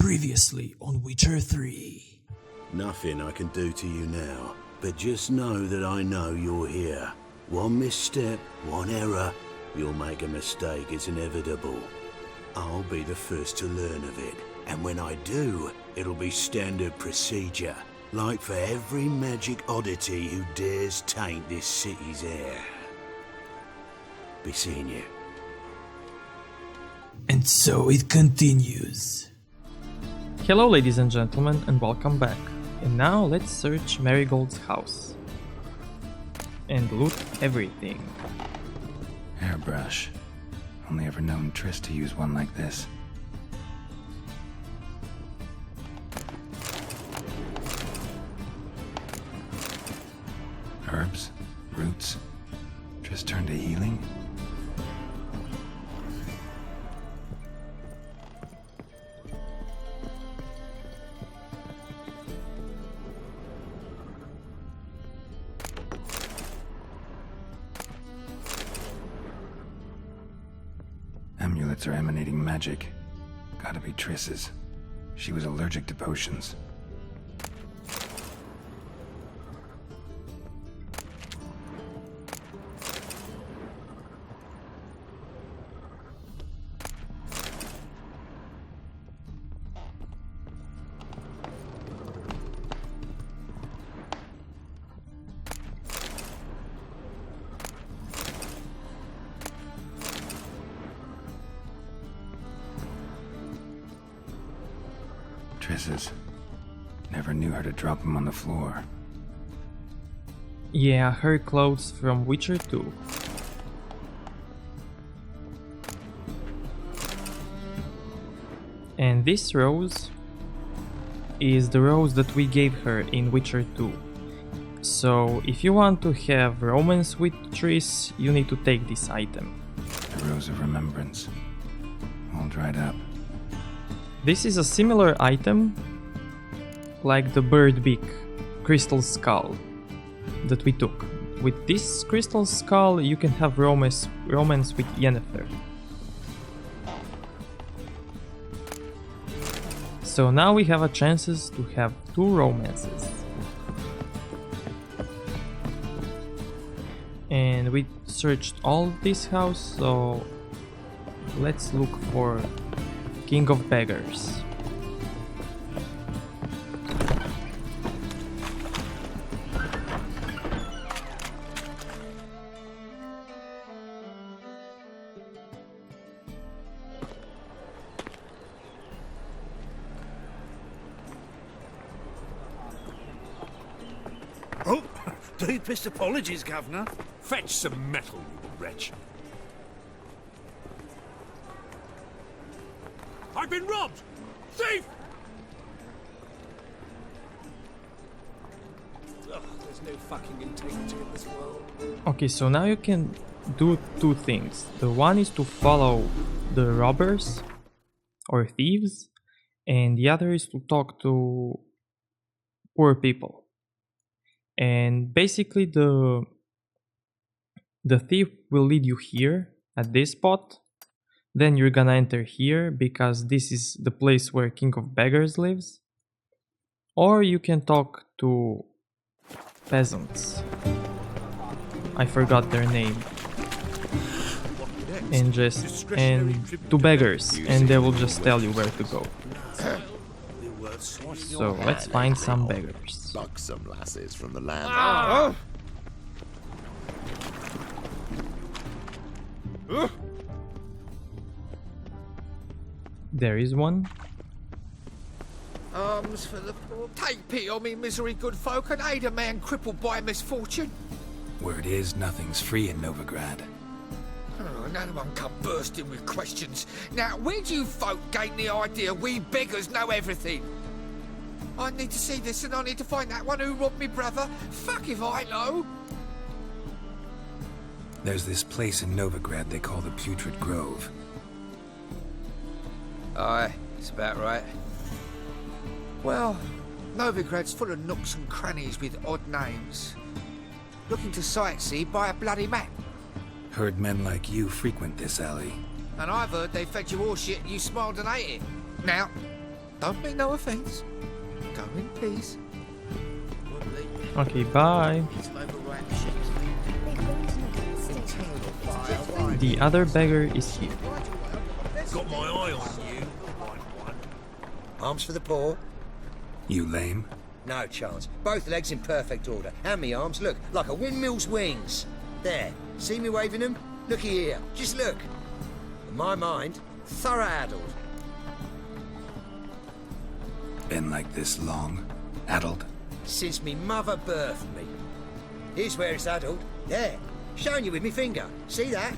Previously on Witcher 3. Nothing I can do to you now, but just know that I know you're here. One misstep, one error, you'll make a mistake, it's inevitable. I'll be the first to learn of it, and when I do, it'll be standard procedure, like for every magic oddity who dares taint this city's air. Be seeing you. And so it continues. Hello ladies and gentlemen, and welcome back. And now let's search Marigold's house. And loot everything. Hairbrush. Only ever known Triss to use one like this. Herbs? Roots? Triss turned to healing? Amulets are emanating magic. Gotta be Triss's. She was allergic to potions. Triss's. Never knew her to drop them on the floor. Yeah, her clothes from Witcher 2. And this rose is the rose that we gave her in Witcher 2. So if you want to have romance with Triss, you need to take this item. The Rose of Remembrance. All dried up. This is a similar item like the bird beak crystal skull that we took. With this crystal skull you can have romance with Yennefer. So now we have a chances to have 2 romances. And we searched all this house, so let's look for King of Beggars. Oh, deepest apologies, Governor. Fetch some metal, you wretch. I've been robbed! Thief! Ugh, there's no fucking integrity in this world. Okay, so now you can do 2 things. The one is to follow the robbers or thieves, and the other is to talk to poor people. And basically the thief will lead you here at this spot. Then you're gonna enter here because this is the place where King of Beggars lives. Or you can talk to peasants. I forgot their name. And to beggars, and they will just tell you where to go. So let's find some beggars. Buxom lasses from the land. There is one. Alms for the poor. Take pity on me, misery, good folk, and aid a man crippled by misfortune. Word is, nothing's free in Novigrad. Oh, none one come bursting with questions. Now, where do you folk gain the idea we beggars know everything? I need to see this, and I need to find that one who robbed me brother. Fuck if I know. There's this place in Novigrad they call the Putrid Grove. Aye, it's about right. Well, Novigrad's full of nooks and crannies with odd names. Looking to sightsee, buy a bloody map. Heard men like you frequent this alley. And I've heard they fed you all shit and you smiled and ate it. Now, Don't mean no offence. Go in peace. Okay, bye. The other beggar is here. Got my eye on you. Arms for the poor? You lame? No chance. Both legs in perfect order. And me arms, look, like a windmill's wings. There. See me waving them? Looky here. Just look. In my mind, thorough addled. Been like this long? Addled? Since me mother birthed me. Here's where it's addled. There. Showing you with me finger. See that?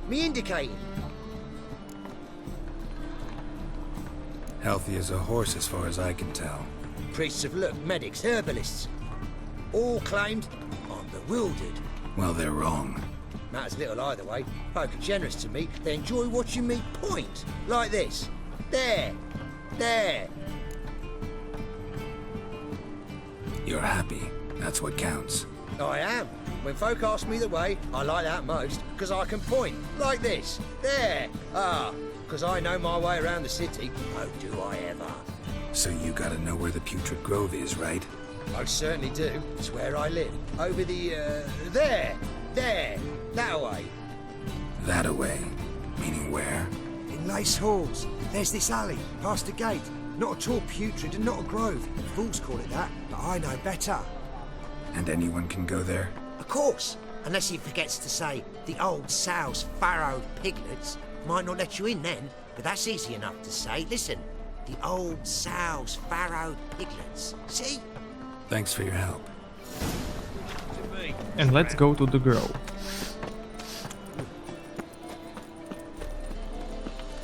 Me indicating. Healthy as a horse as far as I can tell. Priests of look, medics, herbalists. All claimed I'm bewildered. Well, they're wrong. Matters little either way. Folk are generous to me. They enjoy watching me point. Like this. There. There. You're happy. That's what counts. I am. When folk ask me the way, I like that most, because I can point. Like this. There. Ah. Because I know my way around the city. Oh, do I ever. So you gotta know where the Putrid Grove is, right? I certainly do. It's where I live. Over the, there. There. That way. That away. Meaning where? In Lace Halls. There's this alley, past the gate. Not at all putrid and not a grove. Fools call it that, but I know better. And anyone can go there? Of course. Unless he forgets to say, the old sow's farrowed piglets. Might not let you in then, but that's easy enough to say. Listen, the old sow's farrowed piglets. See? Thanks for your help. And let's go to the grove.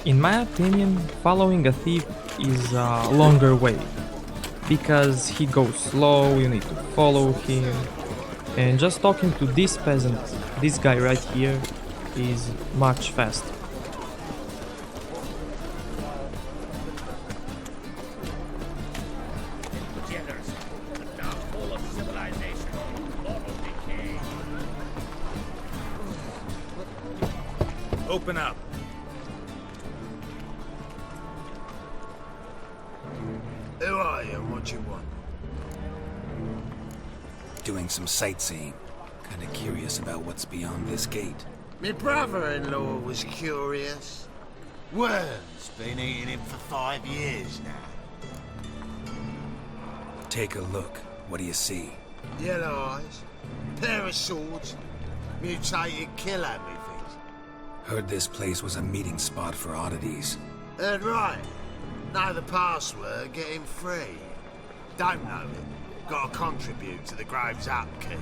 In my opinion, following a thief is a longer way. Because he goes slow, you need to follow him. And just talking to this peasant, this guy right here, is much faster. Open up. Who are you and what you want? Doing some sightseeing. Kinda curious about what's beyond this gate. My brother-in-law was curious. Worm's been eating him for 5 years now. Take a look. What do you see? Yellow eyes, pair of swords, mutated killer me things. Heard this place was a meeting spot for oddities. Heard right. Know the password, get him free. Don't know it. Gotta contribute to the Grove's upkeep.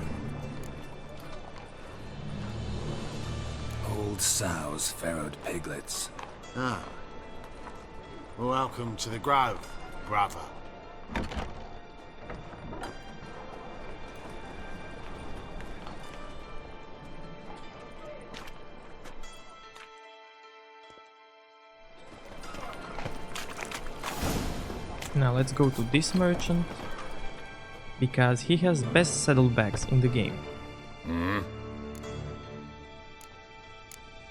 Old sows, farrowed piglets. Ah. Welcome to the Grove, brother. Now let's go to this merchant, because he has best saddlebags in the game.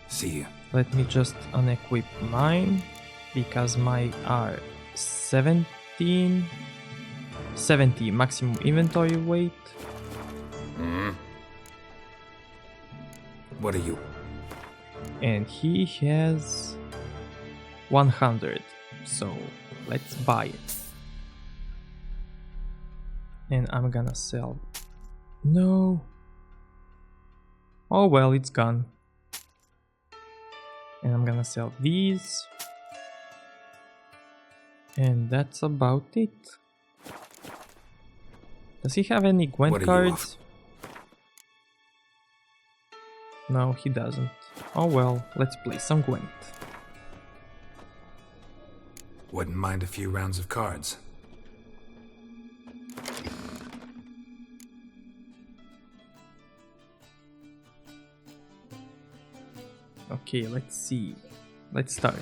See you. Let me just unequip mine, because mine are 70 maximum inventory weight. What are you? And he has 100, so let's buy it. And I'm gonna sell. No. Oh well, it's gone. And I'm gonna sell these. And that's about it. Does he have any Gwent cards? No, he doesn't. Oh well, let's play some Gwent. Wouldn't mind a few rounds of cards. Okay, let's see. Let's start.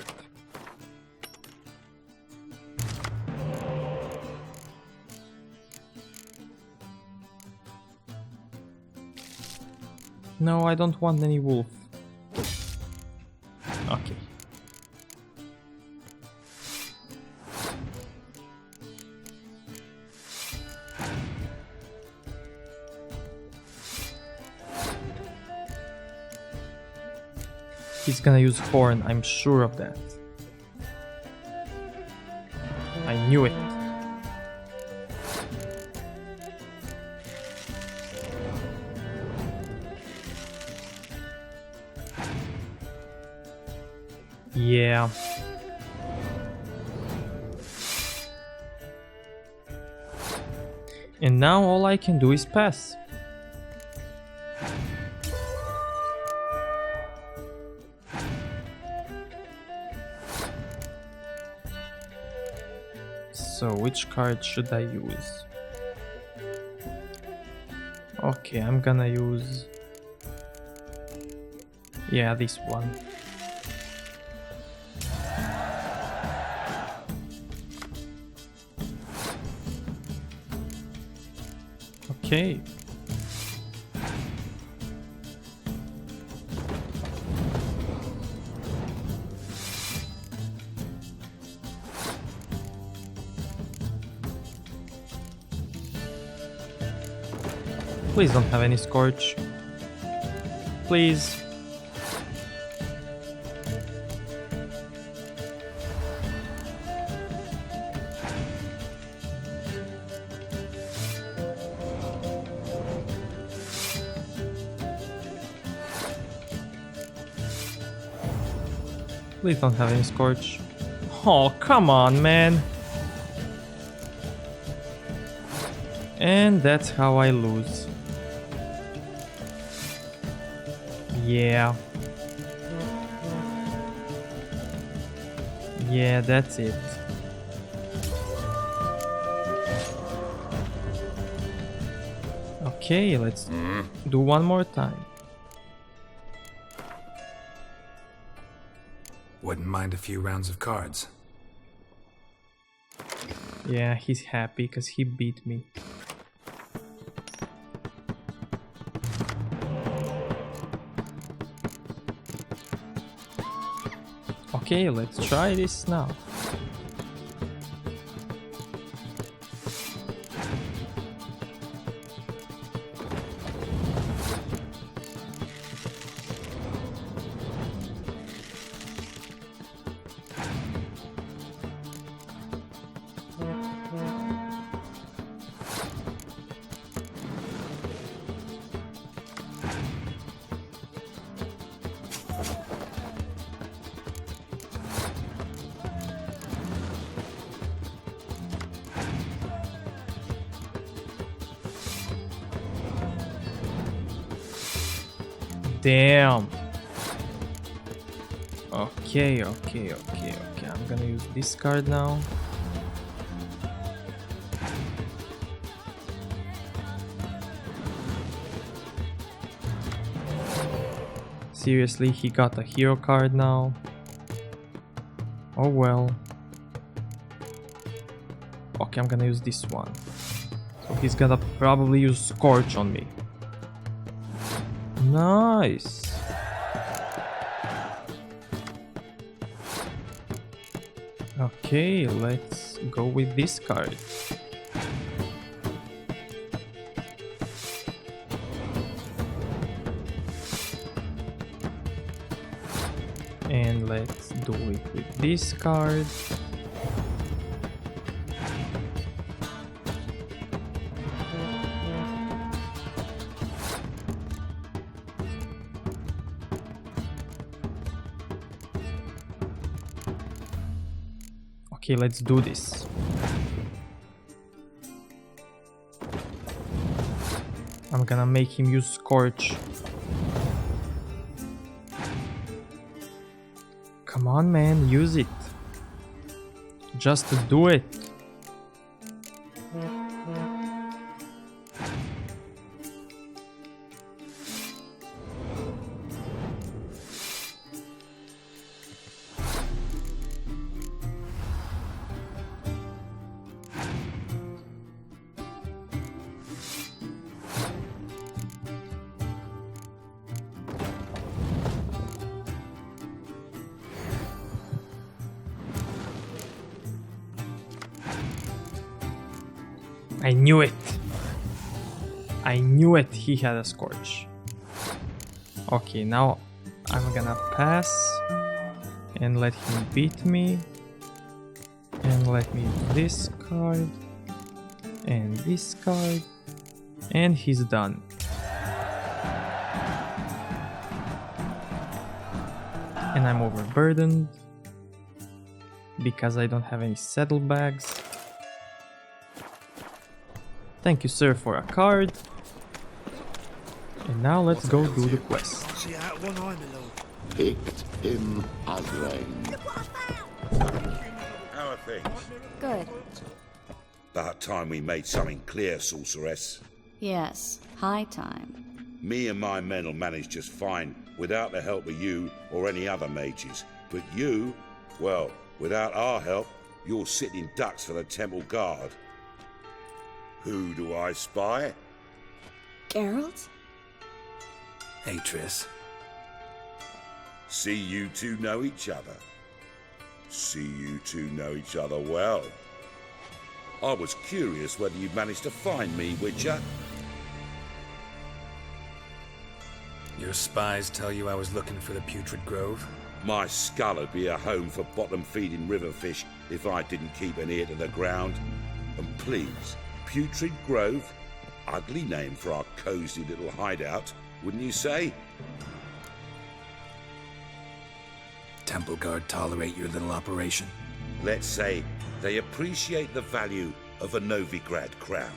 No, I don't want any wolf. Okay. he's gonna use horn, I'm sure of that. I knew it. Yeah. And now all I can do is pass. So which card should I use? Okay, I'm gonna use... yeah, this one. Okay. Please don't have any Scorch. Please. Please don't have any Scorch. Oh, come on, man. And that's how I lose. Yeah. Yeah, that's it. Okay, let's do one more time. Wouldn't mind a few rounds of cards. Yeah, he's happy because he beat me. Okay, let's try this now. Damn. Okay. I'm gonna use this card now. Seriously, he got a hero card now. Oh well. Okay, I'm gonna use this one. So he's gonna probably use Scorch on me. Nice. Okay, let's go with this card. And let's do it with this card. Okay, let's do this. I'm gonna make him use Scorch. Come on, man, use it. Just do it. I knew it. I knew it. He had a Scorch. Okay, now I'm gonna pass and let him beat me. And let me this card. And this card. And he's done. And I'm overburdened because I don't have any saddlebags. Thank you, sir, for a card. And now let's go do the quest. See out one eye, my lord. Picked him as rain. How are things? Good. About time we made something clear, sorceress. Yes, high time. Me and my men will manage just fine without the help of you or any other mages. But you, well, without our help, you're sitting ducks for the temple guard. Who do I spy? Geralt? Hey, Triss. See you two know each other. See you two know each other well. I was curious whether you'd managed to find me, Witcher. Your spies tell you I was looking for the Putrid Grove? My skull would be a home for bottom-feeding river fish if I didn't keep an ear to the ground. And please, Putrid Grove? Ugly name for our cosy little hideout, wouldn't you say? Temple Guard tolerate your little operation? Let's say they appreciate the value of a Novigrad crown.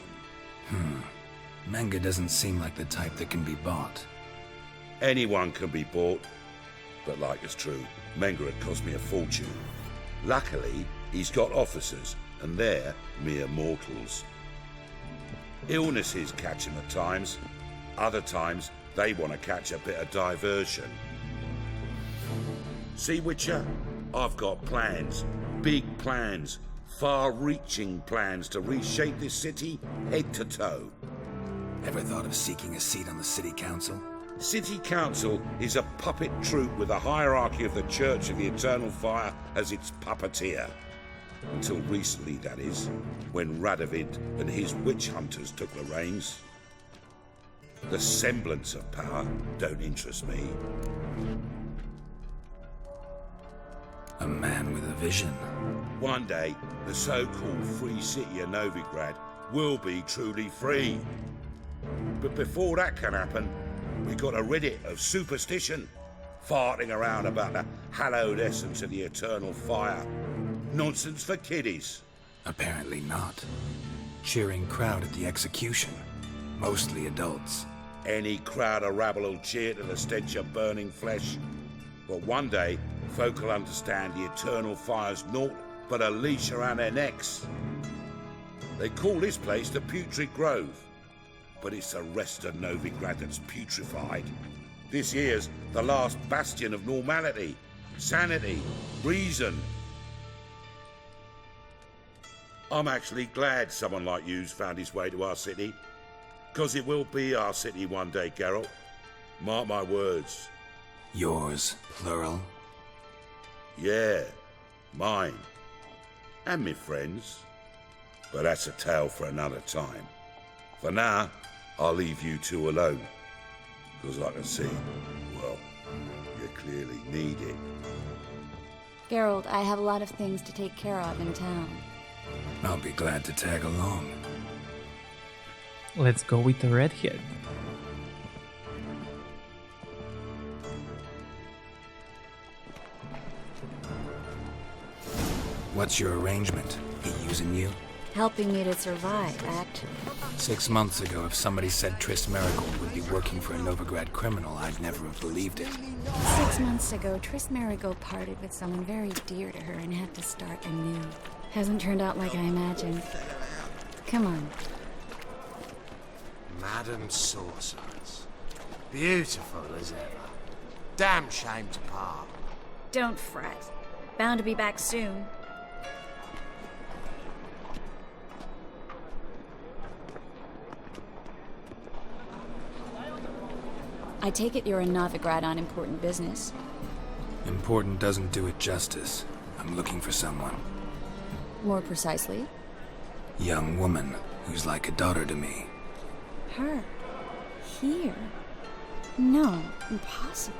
Manga doesn't seem like the type that can be bought. Anyone can be bought, but like it's true, Menga had cost me a fortune. Luckily, he's got officers, and they're mere mortals. Illnesses catch him at times. Other times, they want to catch a bit of diversion. See, Witcher? I've got plans. Big plans. Far-reaching plans to reshape this city head to toe. Ever thought of seeking a seat on the city council? City Council is a puppet troupe with a hierarchy of the Church of the Eternal Fire as its puppeteer. Until recently, that is, when Radovid and his witch hunters took the reins. The semblance of power don't interest me. A man with a vision. One day, the so-called free city of Novigrad will be truly free. But before that can happen, we got to rid it of superstition, farting around about the hallowed essence of the eternal fire. Nonsense for kiddies. Apparently not. Cheering crowd at the execution. Mostly adults. Any crowd of rabble will cheer to the stench of burning flesh. But one day, folk will understand the eternal fire's naught but a leash around their necks. They call this place the Putrid Grove. But it's the rest of Novigrad that's putrefied. This here's the last bastion of normality, sanity, reason. I'm actually glad someone like you's found his way to our city. 'Cause it will be our city one day, Geralt. Mark my words. Yours, plural? Yeah, mine. And me friends. But that's a tale for another time. For now, I'll leave you two alone. 'Cause I can see, well, you clearly need it. Geralt, I have a lot of things to take care of in town. I'll be glad to tag along. Let's go with the redhead. What's your arrangement? He using you? Helping me to survive, actually. 6 months ago, if somebody said Triss Marigold would be working for a Novigrad criminal, I'd never have believed it. 6 months ago, Triss Marigold parted with someone very dear to her and had to start anew. Hasn't turned out like I imagined. Come on. Madam Sorceress. Beautiful as ever. Damn shame to part. Don't fret. Bound to be back soon. I take it you're in Novigrad on important business. Important doesn't do it justice. I'm looking for someone. More precisely? Young woman who's like a daughter to me. Her? Here? No, impossible.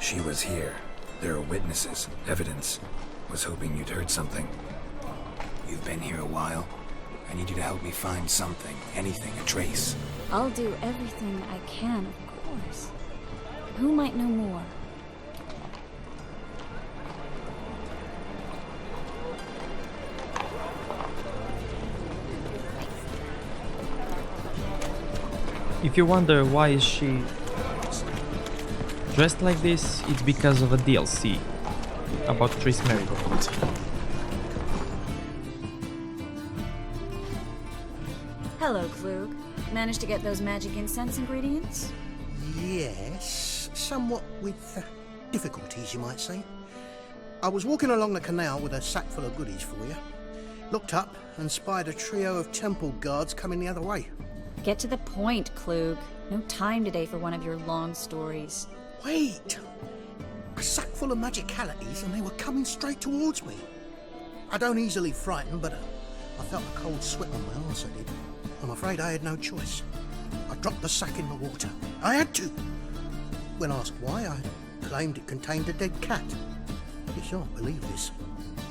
She was here. There are witnesses, evidence. Was hoping you'd heard something. You've been here a while. I need you to help me find something, anything, a trace. I'll do everything I can, of course. Who might know more? If you wonder why is she dressed like this, it's because of a DLC about Tris Marigold. Hello, Klug. Managed to get those magic incense ingredients? Yes, somewhat with difficulties, you might say. I was walking along the canal with a sack full of goodies for you. Looked up and spied a trio of temple guards coming the other way. Get to the point, Klug. No time today for one of your long stories. Wait! A sack full of magicalities and they were coming straight towards me. I don't easily frighten, but I felt a cold sweat on my arse, I did. I'm afraid I had no choice. I dropped the sack in the water. I had to. When asked why, I claimed it contained a dead cat. You shan't believe this,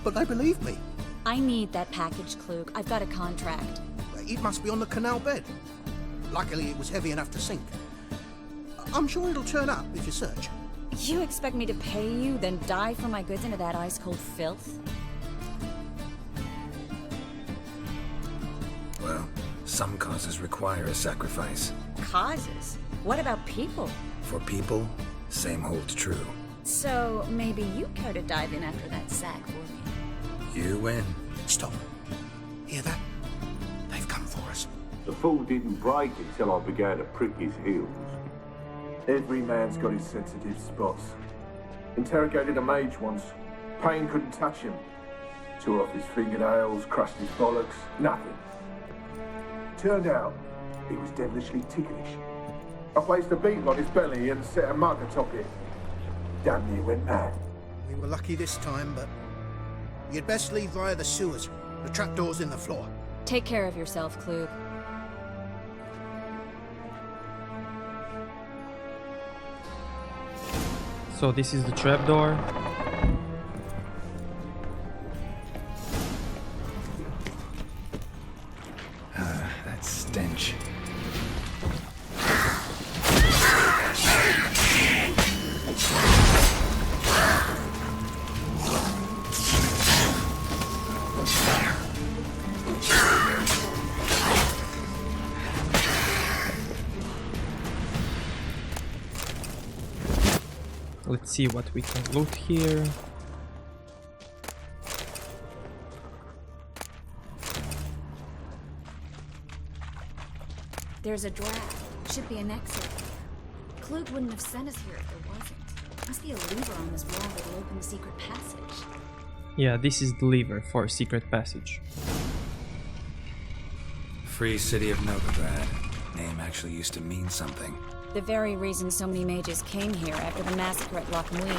but they believed me. I need that package, Klug. I've got a contract. It must be on the canal bed. Luckily, it was heavy enough to sink. I'm sure it'll turn up if you search. You expect me to pay you, then dive for my goods into that ice-cold filth? Well, some causes require a sacrifice. Causes? What about people? For people, same holds true. So, maybe you care to dive in after that sack for me? You win. Stop. Hear that? They've come for us. The fool didn't break until I began to prick his heels. Every man's got his sensitive spots. Interrogated a mage once. Pain couldn't touch him. Tore off his fingernails, crushed his bollocks, nothing. Turned out, he was devilishly ticklish. I placed a beetle on his belly and set a mug atop it. Damn near went mad. We were lucky this time, but you'd best leave via the sewers. The trapdoor's in the floor. Take care of yourself, Klug. So this is the trapdoor. That stench. Let's see what we can loot here. There's a draft. Should be an exit. Klug wouldn't have sent us here if there wasn't. Must be a lever on this wall that'll open the secret passage. Yeah, this is the lever for secret passage. Free city of Novigrad. Name actually used to mean something. The very reason so many mages came here after the massacre at Loch Muin.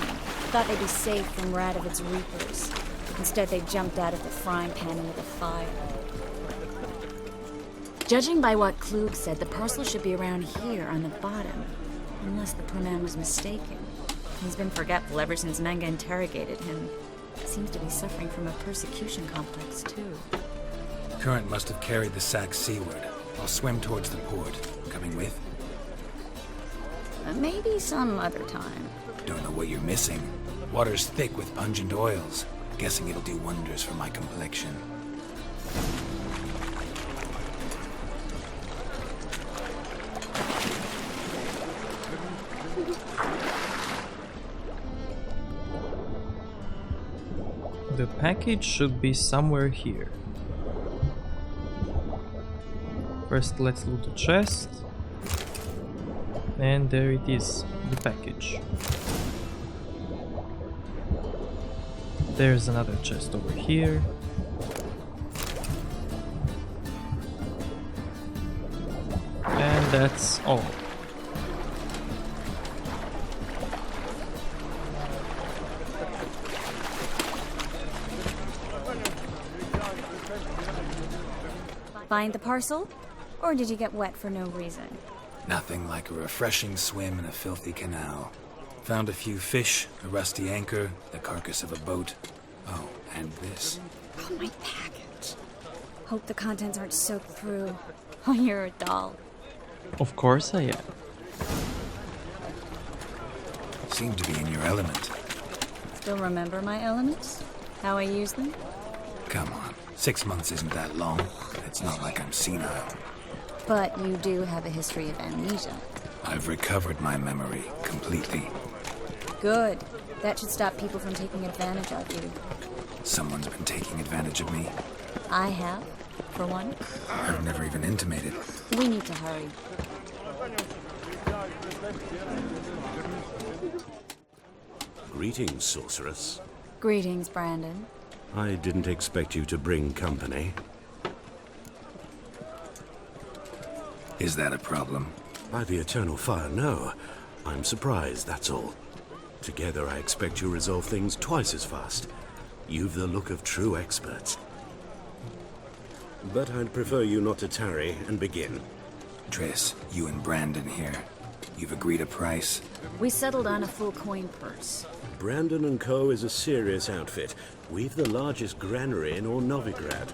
Thought they'd be safe from Radovid's reapers. Instead, they jumped out of the frying pan into the fire. Judging by what Klug said, the parcel should be around here on the bottom. Unless the poor man was mistaken. He's been forgetful ever since Manga interrogated him. Seems to be suffering from a persecution complex, too. Current must have carried the sack seaward. I'll swim towards the port. Coming with? Maybe some other time. Don't know what you're missing. Water's thick with pungent oils. Guessing it'll do wonders for my complexion. The package should be somewhere here. First, let's loot the chest. And there it is, the package. There's another chest over here. And that's all. Find the parcel? Or did you get wet for no reason? Nothing like a refreshing swim in a filthy canal. Found a few fish, a rusty anchor, the carcass of a boat. Oh, and this. Oh, my package. Hope the contents aren't soaked through. Oh, you're a doll. Of course I am. Seem to be in your element. Still remember my elements? How I use them? Come on, 6 months isn't that long. It's not like I'm senile. But you do have a history of amnesia. I've recovered my memory completely. Good. That should stop people from taking advantage of you. Someone's been taking advantage of me. I have, for one. I've never even intimated. We need to hurry. Greetings, sorceress. Greetings, Brandon. I didn't expect you to bring company. Is that a problem? By the eternal fire, no. I'm surprised, that's all. Together, I expect you resolve things twice as fast. You've the look of true experts. But I'd prefer you not to tarry and begin. Triss, you and Brandon here. You've agreed a price? We settled on a full coin purse. Brandon & Co. is a serious outfit. We've the largest granary in all Novigrad.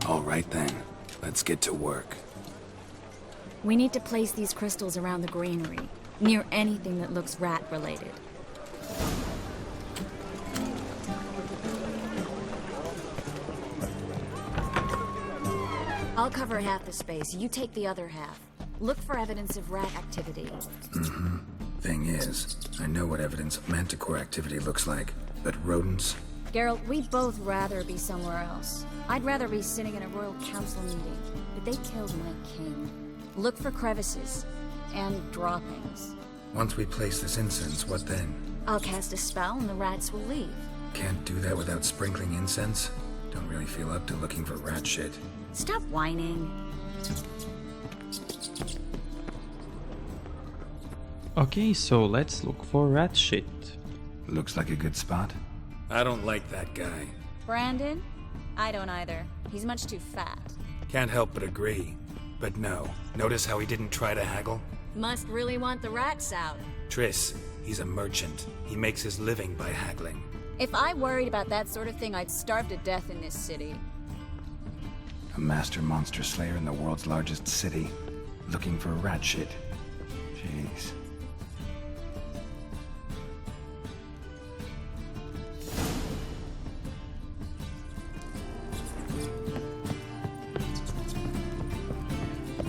All right then. Let's get to work. We need to place these crystals around the granary, near anything that looks rat-related. I'll cover half the space, you take the other half. Look for evidence of rat activity. Mm-hmm. Thing is, I know what evidence of manticore activity looks like, but rodents? Geralt, we'd both rather be somewhere else. I'd rather be sitting in a royal council meeting, but they killed my king. Look for crevices and droppings. Once we place this incense, what then? I'll cast a spell and the rats will leave. Can't do that without sprinkling incense? Don't really feel up to looking for rat shit. Stop whining. Okay, so let's look for rat shit. Looks like a good spot. I don't like that guy. Brandon? I don't either. He's much too fat. Can't help but agree. But no, notice how he didn't try to haggle? Must really want the rats out. Triss, he's a merchant. He makes his living by haggling. If I worried about that sort of thing, I'd starve to death in this city. A master monster slayer in the world's largest city, looking for rat shit. Jeez.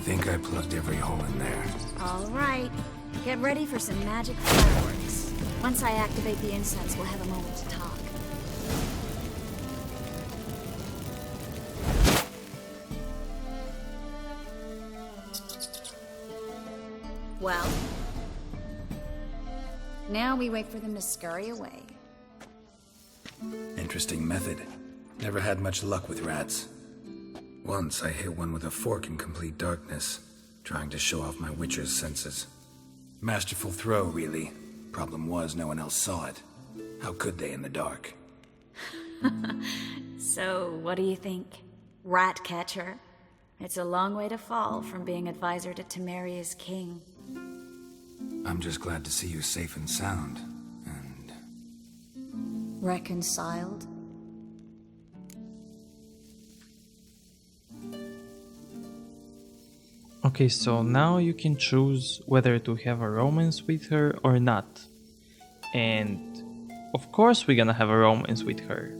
Think I plugged every hole in there. All right. Get ready for some magic fireworks. Once I activate the incense, we'll have a moment to talk. Well, now we wait for them to scurry away. Interesting method. Never had much luck with rats. Once I hit one with a fork in complete darkness, trying to show off my witcher's senses. Masterful throw, really. Problem was, no one else saw it. How could they in the dark? So, what do you think? Rat catcher? It's a long way to fall from being advisor to Temeria's king. I'm just glad to see you safe and sound, and... Reconciled? Okay, so now you can choose whether to have a romance with her or not. And of course we're gonna have a romance with her.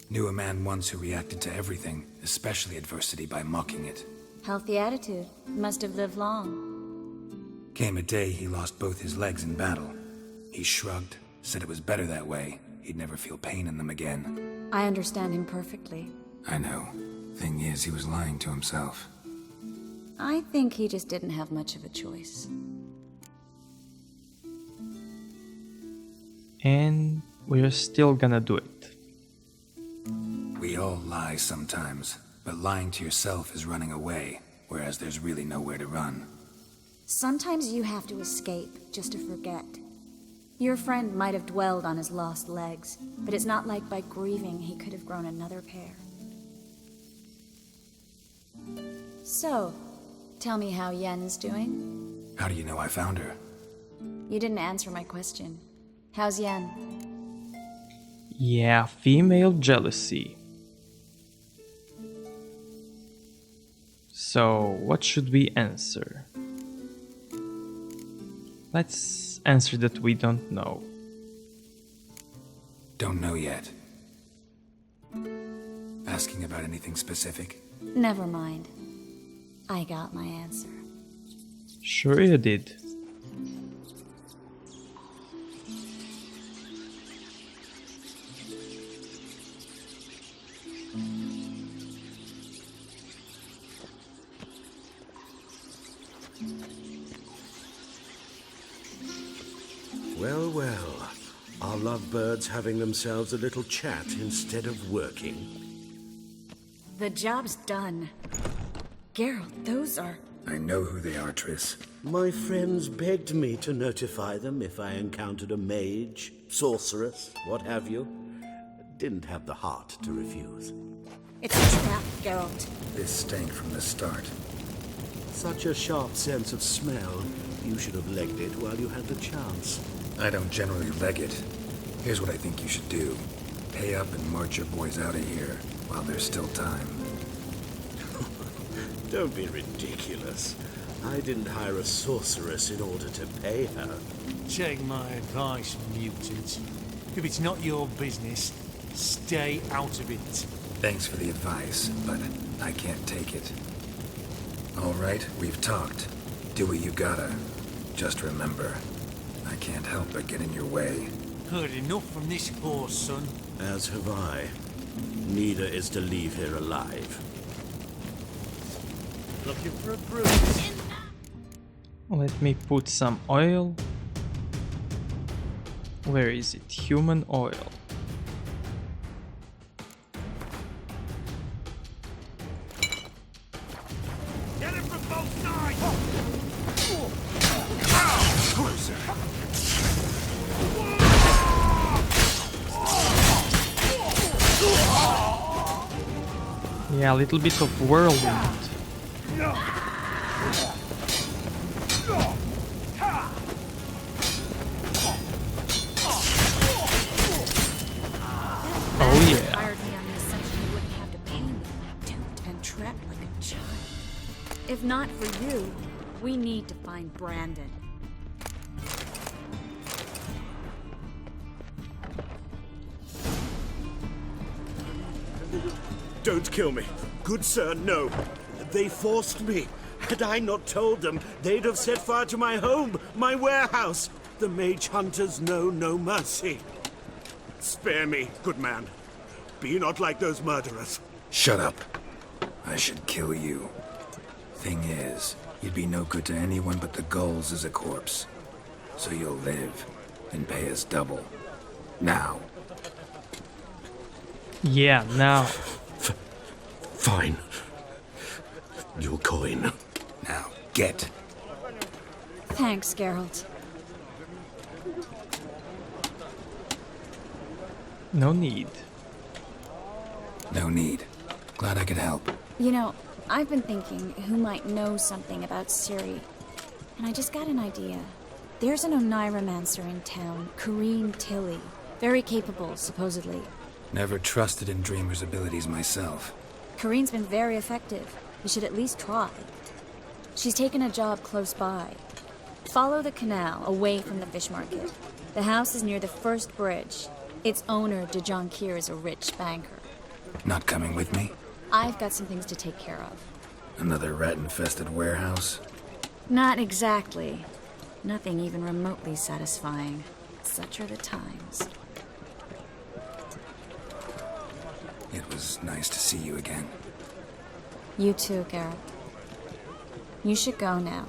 Knew a man once who reacted to everything, especially adversity, by mocking it. Healthy attitude. Must have lived long. Came a day he lost both his legs in battle. He shrugged, said it was better that way. He'd never feel pain in them again. I understand him perfectly. I know. Thing is, he was lying to himself. I think he just didn't have much of a choice. And we're still gonna do it. We all lie sometimes, but lying to yourself is running away, whereas there's really nowhere to run. Sometimes you have to escape just to forget. Your friend might have dwelled on his lost legs, but it's not like by grieving he could have grown another pair. So, Tell me how Yen's doing. How do you know I found her? You didn't answer my question. How's Yen? Yeah, female jealousy. So, what should we answer? Let's answer that we don't know. Don't know yet. Asking about anything specific? Never mind. I got my answer. Sure you did. Well, well. Are lovebirds having themselves a little chat instead of working? The job's done. Geralt, those are... I know who they are, Triss. My friends begged me to notify them if I encountered a mage, sorceress, what have you. Didn't have the heart to refuse. It's a trap, Geralt. This stank from the start. Such a sharp sense of smell. You should have legged it while you had the chance. I don't generally leg it. Here's what I think you should do. Pay up and march your boys out of here while there's still time. Don't be ridiculous. I didn't hire a sorceress in order to pay her. Take my advice, mutant. If it's not your business, stay out of it. Thanks for the advice, but I can't take it. All right, we've talked. Do what you gotta. Just remember, I can't help but get in your way. Heard enough from this horse, son. As have I. Neither is to leave here alive. Looking for a bruise. Let me put some oil. Where is it? Human oil. Get him from both sides! Closer! Yeah, a little bit of whirlwind. Oh yeah. Fired me on the assumption you wouldn't have to pay me. Duped and trapped like a child. If not for you, we need to find Brandon. Don't kill me. Good sir, no. They forced me. Had I not told them, they'd have set fire to my home, my warehouse. The mage hunters know no mercy. Spare me, good man. Be not like those murderers. Shut up. I should kill you. Thing is, you'd be no good to anyone but the gulls as a corpse. So you'll live and pay us double. Now. Yeah, now. Fine. Your coin. Now, get. Thanks, Geralt. No need. No need. Glad I could help. You know, I've been thinking who might know something about Ciri. And I just got an idea. There's an Oneiromancer in town, Kareem Tilly. Very capable, supposedly. Never trusted in Dreamer's abilities myself. Kareem's been very effective. You should at least try. She's taken a job close by. Follow the canal, away from the fish market. The house is near the first bridge. Its owner, Dejon Kier, is a rich banker. Not coming with me? I've got some things to take care of. Another rat-infested warehouse? Not exactly. Nothing even remotely satisfying. Such are the times. It was nice to see you again. You too, Geralt. You should go now,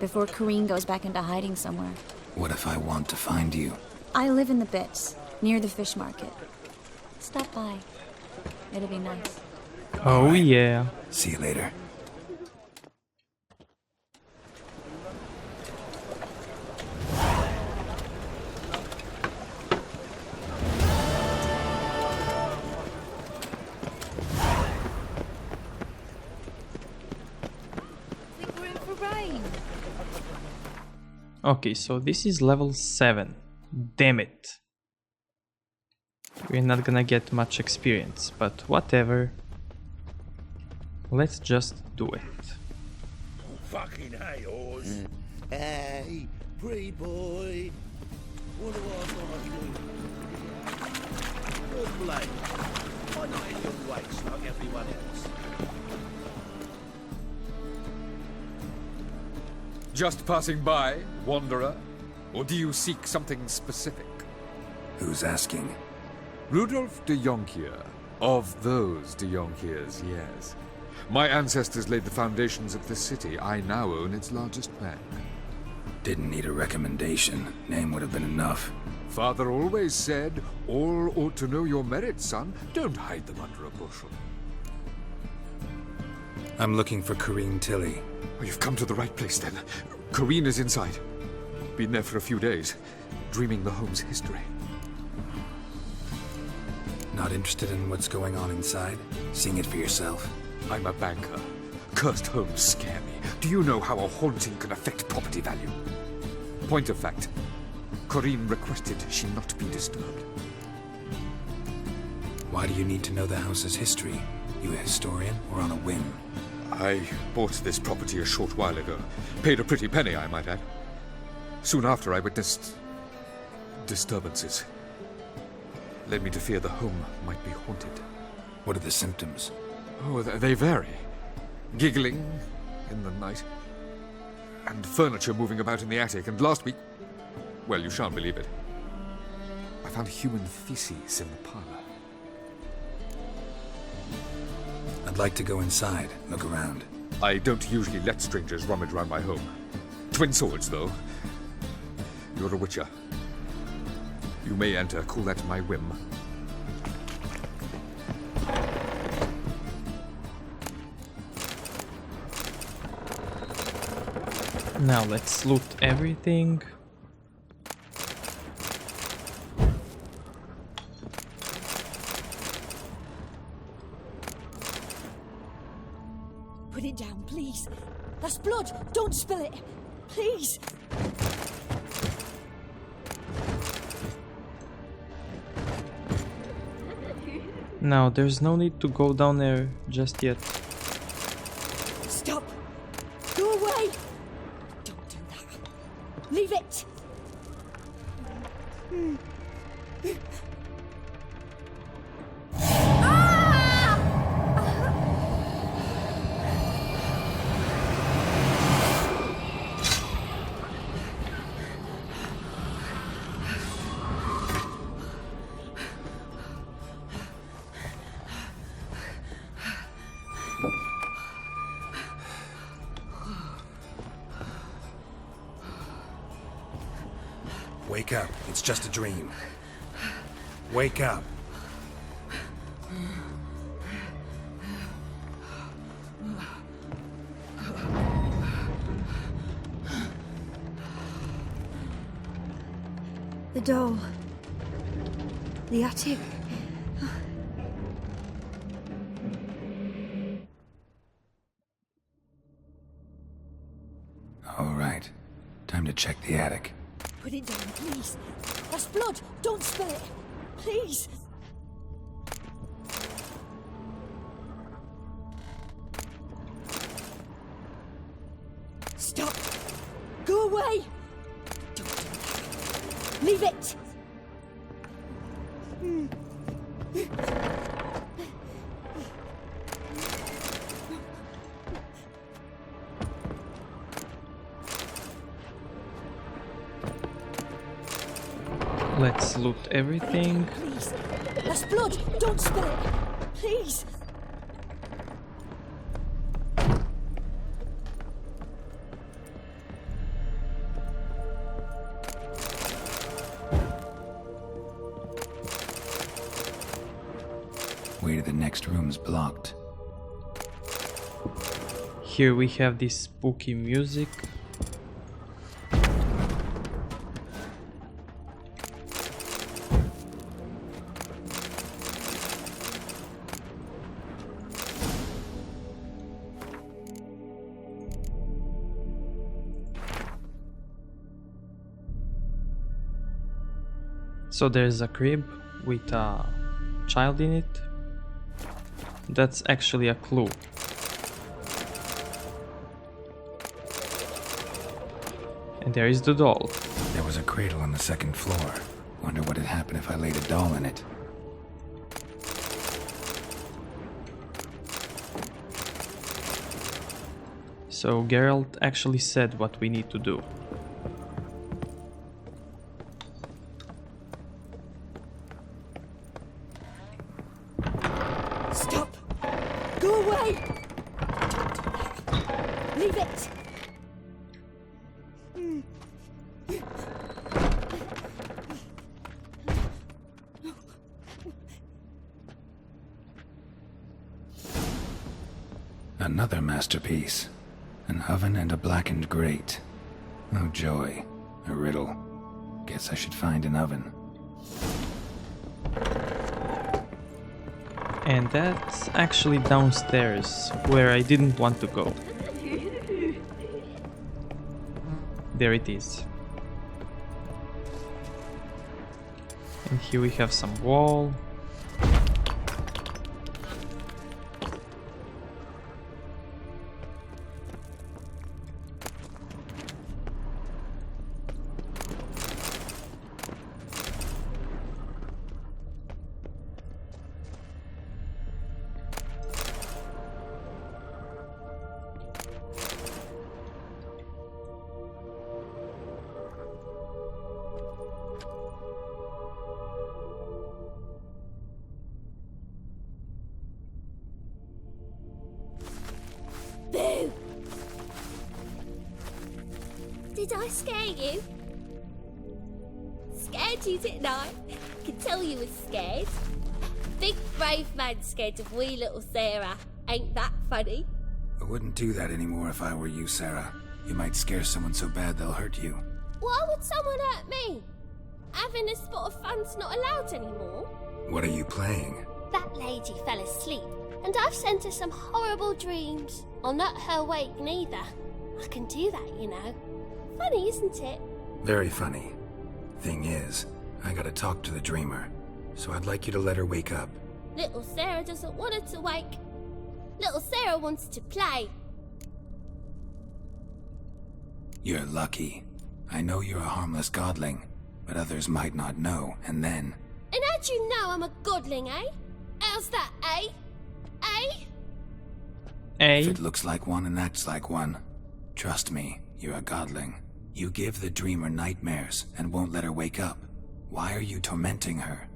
before Kareem goes back into hiding somewhere. What if I want to find you? I live in the Bits, near the fish market. Stop by. It'll be nice. Oh yeah. See you later. Think we're Okay, so this is level 7. Damn it. We're not gonna get much experience, but whatever. Let's just do it. Fucking hey, Oz. Hey, pretty boy. What do I gotta do? Your blade. I'm not in your waist like everyone else. Just passing by, wanderer? Or do you seek something specific? Who's asking? Rudolf de Jonkier. Of those de Jonkiers, yes. My ancestors laid the foundations of this city. I now own its largest bank. Didn't need a recommendation. Name would have been enough. Father always said, all ought to know your merits, son. Don't hide them under a bushel. I'm looking for Corrine Tilly. Oh, you've come to the right place, then. Corrine is inside. Been there for a few days, dreaming the home's history. Not interested in what's going on inside? Seeing it for yourself? I'm a banker. Cursed homes scare me. Do you know how a haunting can affect property value? Point of fact, Corrine requested she not be disturbed. Why do you need to know the house's history? You a historian or on a whim? I bought this property a short while ago. Paid a pretty penny, I might add. Soon after, I witnessed disturbances. Led me to fear the home might be haunted. What are the symptoms? Oh, they vary. Giggling in the night. And furniture moving about in the attic. And last week, well, you shan't believe it, I found human feces in the parlor. I'd like to go inside, look around. I don't usually let strangers rummage around my home. Twin swords, though. You're a witcher. You may enter, call that my whim. Now let's loot everything. Put it down, please. That's blood. Don't spill it. Please. Now, there's no need to go down there just yet. Stop. Go away. Don't do that. Leave it. Wake up. It's just a dream. Wake up. The doll. The attic. All right. Time to check the attic. Put it down, please. That's blood. Don't spill it. Please. Stop. Go away. Don't do that. Leave it. Let's loot everything. Please. That's blood. Don't spill it. Please. Way to the next room's blocked. Here we have this spooky music. So there's a crib with a child in it. That's actually a clue. And there is the doll. There was a cradle on the second floor. Wonder what had happened if I laid a doll in it. So Geralt actually said what we need to do. Stop! Go away! Leave it! Another masterpiece. An oven and a blackened grate. Oh joy. A riddle. Guess I should find an oven. And that's actually downstairs, where I didn't want to go. There it is. And here we have some wall. Boo! Did I scare you? Scared you, didn't I? Could tell you was scared. Big brave man scared of wee little Sarah. Ain't that funny? I wouldn't do that anymore if I were you, Sarah. You might scare someone so bad they'll hurt you. Why would someone hurt me? Having a spot of fun's not allowed anymore. What are you playing? That lady fell asleep, and I've sent her some horrible dreams. I'll not her awake neither. I can do that, you know. Funny, isn't it? Very funny. Thing is, I gotta talk to the dreamer, so I'd like you to let her wake up. Little Sarah doesn't want her to wake. Little Sarah wants to play. You're lucky. I know you're a harmless godling, but others might not know, and then... And how'd you know I'm a godling, eh? How's that, eh? Eh? If it looks like one and acts like one, trust me, you're a godling. You give the dreamer nightmares and won't let her wake up. Why are you tormenting her?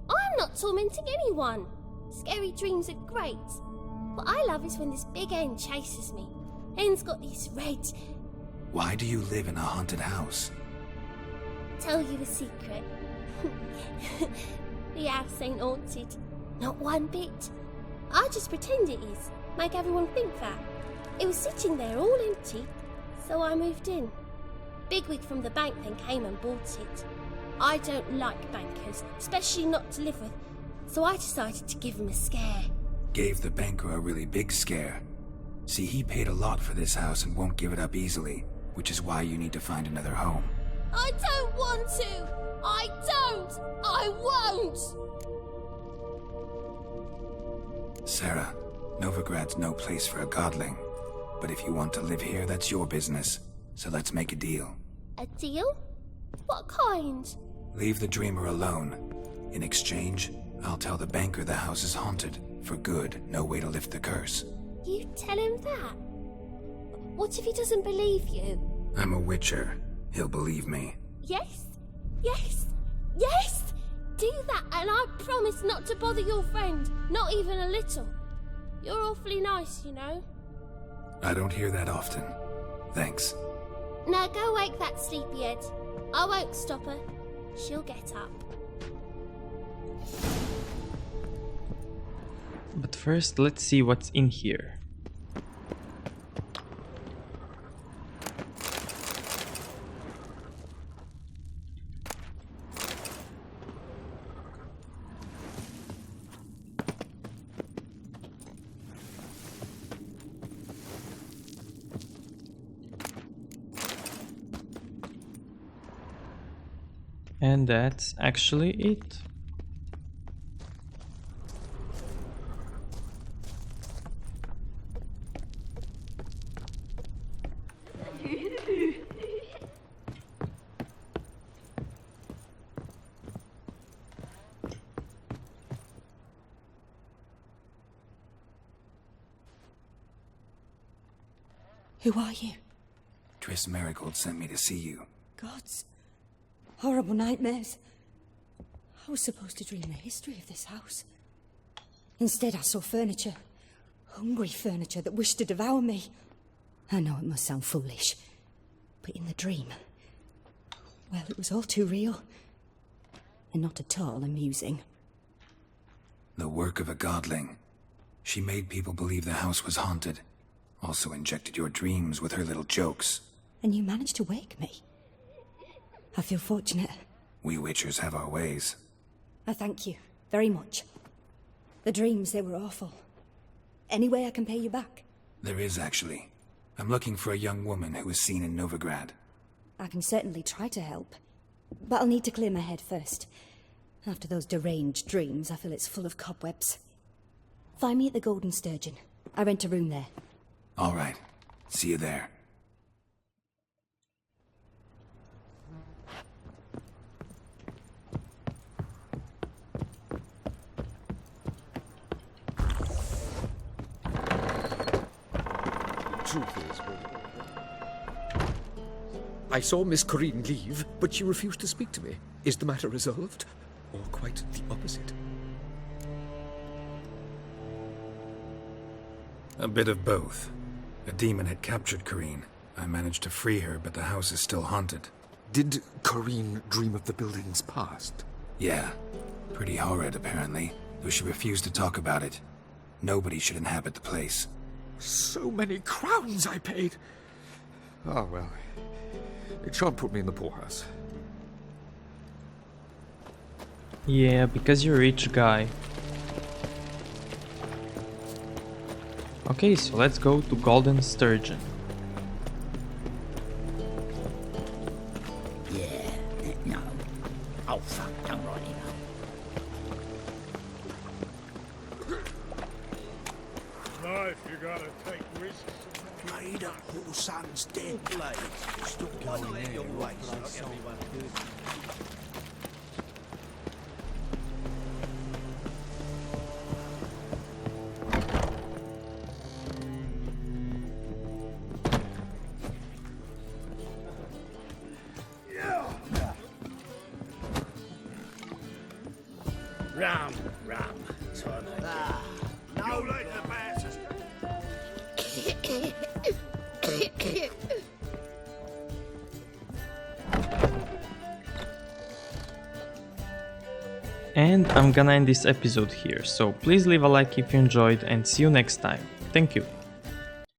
I'm not tormenting anyone. Scary dreams are great. What I love is when this big hen chases me. Hen's got these red... Why do you live in a haunted house? Tell you a secret. The house ain't haunted. Not one bit. I just pretend it is. Make everyone think that. It was sitting there all empty, so I moved in. Bigwig from the bank then came and bought it. I don't like bankers, especially not to live with, so I decided to give him a scare. Gave the banker a really big scare. See, he paid a lot for this house and won't give it up easily, which is why you need to find another home. I don't want to! I don't! I won't! Sarah, Novigrad's no place for a godling. But if you want to live here, that's your business. So let's make a deal. A deal? What kind? Leave the dreamer alone. In exchange, I'll tell the banker the house is haunted. For good, no way to lift the curse. You tell him that? What if he doesn't believe you? I'm a witcher. He'll believe me. Yes? Yes? Yes! Do that and I promise not to bother your friend. Not even a little. You're awfully nice, you know. I don't hear that often. Thanks. Now go wake that sleepyhead. I won't stop her. She'll get up. But first, let's see what's in here. And that's actually it. Who are you? Triss Marigold sent me to see you. Gods. Horrible nightmares. I was supposed to dream the history of this house. Instead, I saw furniture. Hungry furniture that wished to devour me. I know it must sound foolish, but in the dream, well, it was all too real. And not at all amusing. The work of a godling. She made people believe the house was haunted. Also injected your dreams with her little jokes. And you managed to wake me. I feel fortunate. We Witchers have our ways. I thank you very much. The dreams, they were awful. Any way I can pay you back? There is, actually. I'm looking for a young woman who was seen in Novigrad. I can certainly try to help. But I'll need to clear my head first. After those deranged dreams, I feel it's full of cobwebs. Find me at the Golden Sturgeon. I rent a room there. All right. See you there. Truth is, I saw Miss Corinne leave, but she refused to speak to me. Is the matter resolved? Or quite the opposite? A bit of both. A demon had captured Corinne. I managed to free her, but the house is still haunted. Did Corinne dream of the building's past? Yeah. Pretty horrid, apparently, though she refused to talk about it. Nobody should inhabit the place. So many crowns I paid! Ah, well. It shan't put me in the poorhouse. Yeah, because you're a rich guy. Okay, so let's go to Golden Sturgeon. Yeah, no. Oh, fuck, don't write it up. Life, you gotta take risks. Made up, your son's dead, Blade. Stop going there, your way, so everyone good. Rum, Tommy. No, like the bastards. And I'm gonna end this episode here, so please leave a like if you enjoyed and see you next time. Thank you.